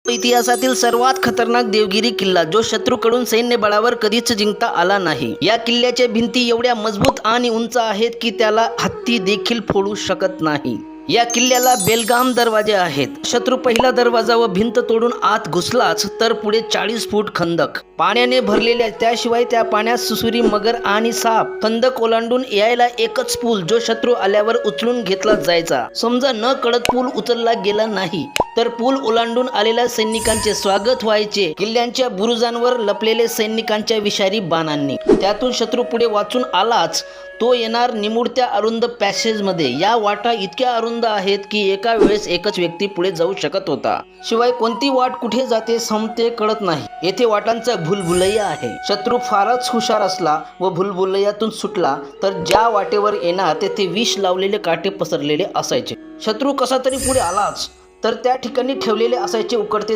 इतिहासातील सर्वात खतरनाक देवगिरी किल्ला जो शत्रूकडून सैन्य बळावर कधीच जिंकता आला नाही। या किल्ल्याच्या भिंती एवढ्या मजबूत आणि उंच आहेत की त्याला हत्ती देखील फोडू शकत नाही। या किल्ल्याला बेलगाम दरवाजे आहेत। शत्रू पहिला दरवाजा व भिंत तोडून आत घुसलाच तर पुढे 40 फूट खंदक पाण्याने भरलेल्या, त्याशिवाय त्या पाण्यात सुसुरी, मगर आणि साप। खंदक ओलांडून यायला एकच पूल जो शत्रू आल्यावर उचलून घेतला जायचा। समजा न कळत पूल उचलला गेला नाही तर पूल ओलांडून आलेल्या सैनिकांचे स्वागत व्हायचे किल्ल्यांच्या बुरुजांवर लपलेले सैनिकांच्या विषारी बाणांनी। त्यातून शत्रू पुढे वाचून आलाच तो येणार निमुळत्या अरुंद पॅसेजमध्ये। या वाटा इतक्या अरुंद आहेत की एका वेळेस एकच व्यक्ती पुढे जाऊ शकत होता। शिवाय कोणती वाट कुठे जाते संपते कळत नाही। येथे वाटांचा भुलभुलैया आहे। शत्रू फारच हुशार असला व भुलभुलैयातून सुटला तर ज्या वाटेवर येणार तेथे विष लावलेले काटे पसरलेले असायचे। शत्रू कसा तरी पुढे आलाच तर त्या ठिकाणी ठेवलेले असायचे उकडते